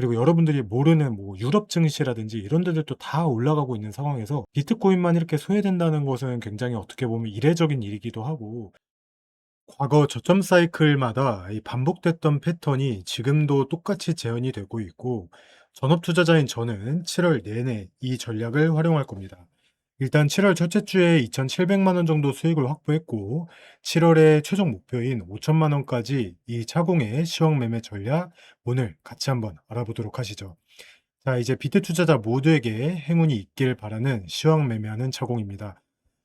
그리고 여러분들이 모르는 뭐 유럽 증시라든지 이런 데들도 다 올라가고 있는 상황에서 비트코인만 이렇게 소외된다는 것은 굉장히 어떻게 보면 이례적인 일이기도 하고, 과거 저점 사이클마다 이 반복됐던 패턴이 지금도 똑같이 재현이 되고 있고, 전업 투자자인 저는 7월 내내 이 전략을 활용할 겁니다. 일단 7월 첫째 주에 2,700만 원 정도 수익을 확보했고, 7월의 최종 목표인 5천만 원까지 이 차공의 시황 매매 전략 오늘 같이 한번 알아보도록 하시죠. 자, 이제 비트 투자자 모두에게 행운이 있길 바라는 시황 매매하는 차공입니다.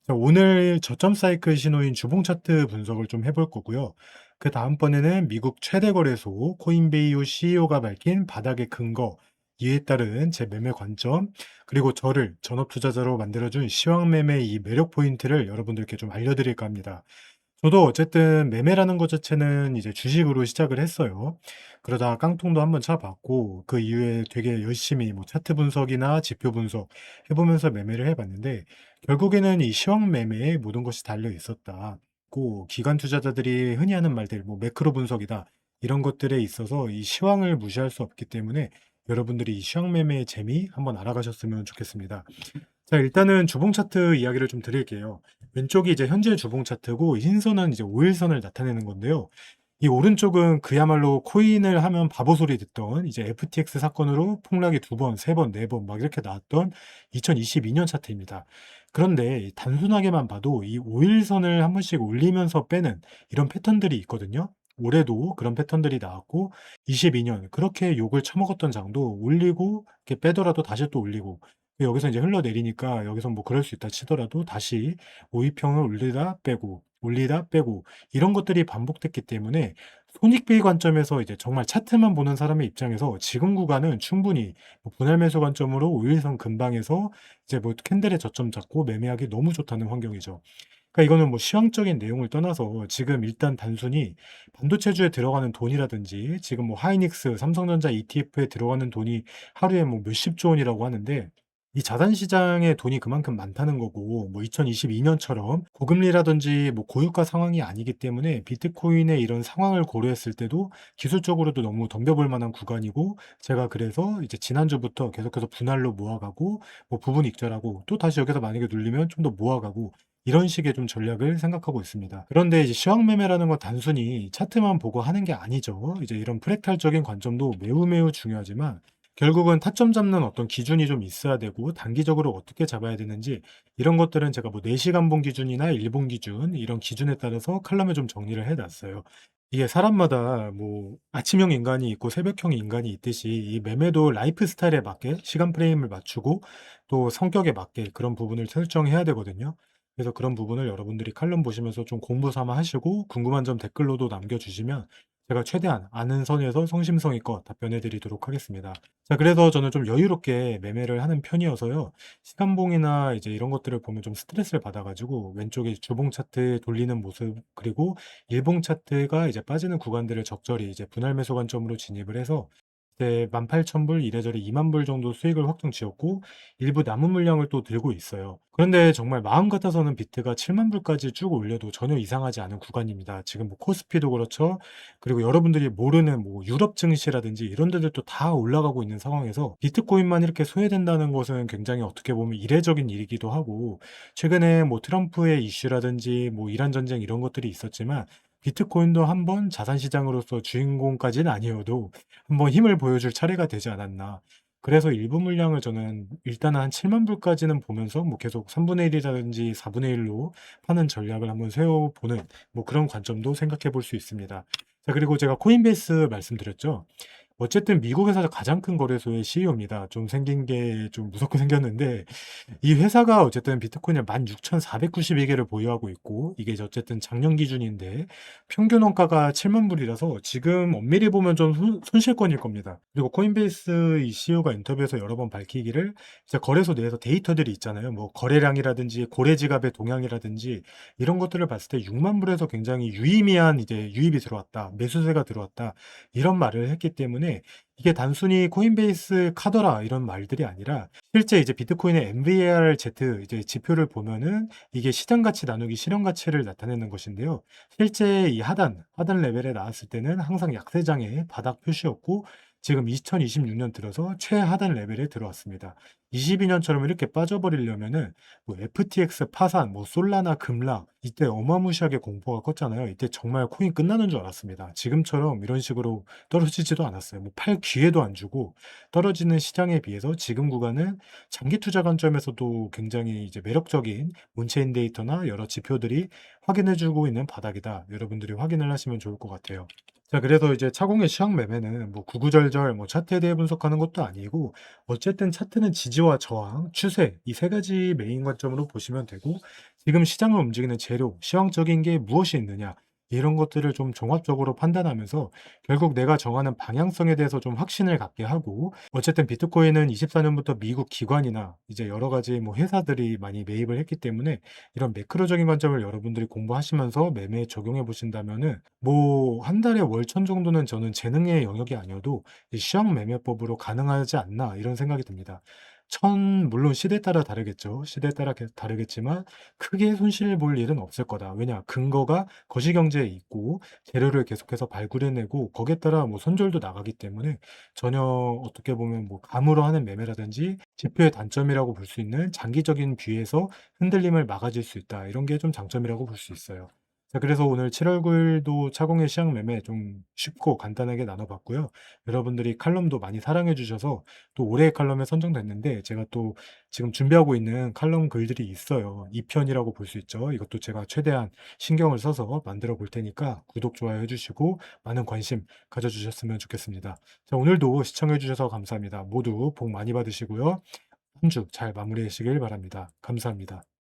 자, 오늘 저점 사이클 신호인 주봉 차트 분석을 좀 해볼 거고요. 그 다음번에는 미국 최대 거래소 코인베이오 CEO가 밝힌 바닥의 근거, 이에 따른 제 매매 관점, 그리고 저를 전업 투자자로 만들어준 시황 매매 이 매력 포인트를 여러분들께 좀 알려드릴까 합니다. 저도 어쨌든 매매라는 것 자체는 이제 주식으로 시작을 했어요. 그러다가 깡통도 한번 쳐 봤고, 그 이후에 되게 열심히 뭐 차트 분석이나 지표 분석 해 보면서 매매를 해 봤는데, 결국에는 이 시황 매매에 모든 것이 달려 있었다. 고 기관 투자자들이 흔히 하는 말들 뭐 매크로 분석이다, 이런 것들에 있어서 이 시황을 무시할 수 없기 때문에 여러분들이 이 시황 매매의 재미 한번 알아가셨으면 좋겠습니다. 자, 일단은 주봉 차트 이야기를 좀 드릴게요. 왼쪽이 이제 현재 주봉 차트고, 흰선은 이제 5일선을 나타내는 건데요. 이 오른쪽은 그야말로 코인을 하면 바보 소리 듣던 이제 FTX 사건으로 폭락이 2번, 3번, 4번 막 이렇게 나왔던 2022년 차트입니다. 그런데 이 단순하게만 봐도 이 5일선을 한 번씩 올리면서 빼는 이런 패턴들이 있거든요. 올해도 그런 패턴들이 나왔고, 22년 그렇게 욕을 처먹었던 장도 올리고 이렇게 빼더라도 다시 또 올리고, 여기서 이제 흘러내리니까 여기서 뭐 그럴 수 있다 치더라도 다시 모의평을 올리다 빼고 올리다 빼고, 이런 것들이 반복됐기 때문에 손익비 관점에서 이제 정말 차트만 보는 사람의 입장에서 지금 구간은 충분히 뭐 분할 매수 관점으로 5일선 근방에서 이제 뭐 캔들의 저점 잡고 매매하기 너무 좋다는 환경이죠. 그러니까 이거는 뭐 시황적인 내용을 떠나서 지금 일단 단순히 반도체주에 들어가는 돈이라든지, 지금 뭐 하이닉스, 삼성전자 ETF에 들어가는 돈이 하루에 뭐 몇십조 원이라고 하는데, 이 자산 시장에 돈이 그만큼 많다는 거고, 뭐 2022년처럼 고금리라든지 뭐 고유가 상황이 아니기 때문에 비트코인의 이런 상황을 고려했을 때도 기술적으로도 너무 덤벼볼 만한 구간이고, 제가 그래서 이제 지난주부터 계속해서 분할로 모아가고, 뭐 부분 익절하고 또 다시 여기서 만약에 눌리면 좀 더 모아가고, 이런 식의 좀 전략을 생각하고 있습니다. 그런데 이제 시황 매매라는 건 단순히 차트만 보고 하는 게 아니죠. 이제 이런 프랙탈적인 관점도 매우 매우 중요하지만, 결국은 타점 잡는 어떤 기준이 좀 있어야 되고, 단기적으로 어떻게 잡아야 되는지, 이런 것들은 제가 뭐 4시간 본 기준이나 일본 기준 이런 기준에 따라서 칼럼에 좀 정리를 해 놨어요. 이게 사람마다 뭐 아침형 인간이 있고 새벽형 인간이 있듯이, 이 매매도 라이프 스타일에 맞게 시간 프레임을 맞추고 또 성격에 맞게 그런 부분을 설정해야 되거든요. 그래서 그런 부분을 여러분들이 칼럼 보시면서 좀 공부 삼아 하시고, 궁금한 점 댓글로도 남겨주시면 제가 최대한 아는 선에서 성심성의껏 답변해 드리도록 하겠습니다. 자, 그래서 저는 좀 여유롭게 매매를 하는 편이어서요. 시간봉이나 이제 이런 것들을 보면 좀 스트레스를 받아 가지고, 왼쪽에 주봉 차트 돌리는 모습, 그리고 일봉 차트가 이제 빠지는 구간들을 적절히 이제 분할 매수 관점으로 진입을 해서 이제 18,000불 이래저래 20,000불 정도 수익을 확정 지었고, 일부 남은 물량을 또 들고 있어요. 그런데 정말 마음 같아서는 비트가 70,000불까지 쭉 올려도 전혀 이상하지 않은 구간입니다. 지금 뭐 코스피도 그렇죠. 그리고 여러분들이 모르는 뭐 유럽 증시라든지 이런 데들도 다 올라가고 있는 상황에서 비트코인만 이렇게 소외된다는 것은 굉장히 어떻게 보면 이례적인 일이기도 하고, 최근에 뭐 트럼프의 이슈라든지 뭐 이란 전쟁 이런 것들이 있었지만, 비트코인도 한번 자산 시장으로서 주인공까지는 아니어도 한번 힘을 보여줄 차례가 되지 않았나. 그래서 일부 물량을 저는 일단은 한 70,000불까지는 보면서 뭐 계속 3분의 1 이라든지 4분의 1로 파는 전략을 한번 세워 보는 뭐 그런 관점도 생각해 볼 수 있습니다. 자, 그리고 제가 코인베이스 말씀드렸죠. 어쨌든 미국에서 가장 큰 거래소의 CEO입니다. 좀 생긴 게 좀 무섭게 생겼는데, 이 회사가 어쨌든 비트코인을 16,492개를 보유하고 있고, 이게 이제 어쨌든 작년 기준인데 평균 원가가 70,000불이라서 지금 엄밀히 보면 좀 손실권일 겁니다. 그리고 코인베이스 이 CEO가 인터뷰에서 여러 번 밝히기를, 이제 거래소 내에서 데이터들이 있잖아요. 뭐 거래량이라든지 고래 지갑의 동향이라든지 이런 것들을 봤을 때 60,000불에서 굉장히 유의미한 이제 유입이 들어왔다, 매수세가 들어왔다, 이런 말을 했기 때문에 이게 단순히 코인베이스 카더라 이런 말들이 아니라, 실제 이제 비트코인의 MVRZ 이제 지표를 보면은 이게 시장 가치 나누기 실현 가치를 나타내는 것인데요. 실제 이 하단 레벨에 나왔을 때는 항상 약세장의 바닥 표시였고, 지금 2026년 들어서 최하단 레벨에 들어왔습니다. 22년처럼 이렇게 빠져버리려면은 뭐 FTX 파산, 뭐 솔라나 급락 이때 어마무시하게 공포가 컸잖아요. 이때 정말 코인 끝나는 줄 알았습니다. 지금처럼 이런 식으로 떨어지지도 않았어요. 뭐 팔 기회도 안 주고 떨어지는 시장에 비해서 지금 구간은 장기 투자 관점에서도 굉장히 이제 매력적인 문체인 데이터나 여러 지표들이 확인해 주고 있는 바닥이다. 여러분들이 확인을 하시면 좋을 것 같아요. 자, 그래서 이제 차공의 시황 매매는 뭐 구구절절 뭐 차트에 대해 분석하는 것도 아니고 어쨌든 차트는 지지와 저항, 추세 이 세 가지 메인 관점으로 보시면 되고 지금 시장을 움직이는 재료, 시황적인 게 무엇이 있느냐 이런 것들을 좀 종합적으로 판단하면서 결국 내가 정하는 방향성에 대해서 좀 확신을 갖게 하고 어쨌든 비트코인은 24년부터 미국 기관이나 이제 여러 가지 뭐 회사들이 많이 매입을 했기 때문에 이런 매크로적인 관점을 여러분들이 공부하시면서 매매에 적용해 보신다면은 뭐 한 달에 월천 정도는 저는 재능의 영역이 아니어도 이 시황 매매법으로 가능하지 않나 이런 생각이 듭니다. 천 물론 시대에 따라 다르겠죠. 시대에 따라 다르겠지만 크게 손실 볼 일은 없을 거다. 왜냐? 근거가 거시경제에 있고 재료를 계속해서 발굴해 내고 거기에 따라 뭐 손절도 나가기 때문에 전혀 어떻게 보면 뭐 감으로 하는 매매라든지 지표의 단점이라고 볼 수 있는 장기적인 뷰에서 흔들림을 막아줄 수 있다. 이런 게 좀 장점이라고 볼 수 있어요. 자, 그래서 오늘 7월 9 일도 차공의 시황 매매 좀 쉽고 간단하게 나눠 봤고요. 여러분들이 칼럼도 많이 사랑해 주셔서 또 올해의 칼럼에 선정됐는데 제가 또 지금 준비하고 있는 칼럼 글들이 있어요. 2 편이라고 볼 수 있죠. 이것도 제가 최대한 신경을 써서 만들어 볼 테니까 구독, 좋아요 해 주시고 많은 관심 가져 주셨으면 좋겠습니다. 자, 오늘도 시청해 주셔서 감사합니다. 모두 복 많이 받으시고요. 한 주 잘 마무리하시길 바랍니다. 감사합니다.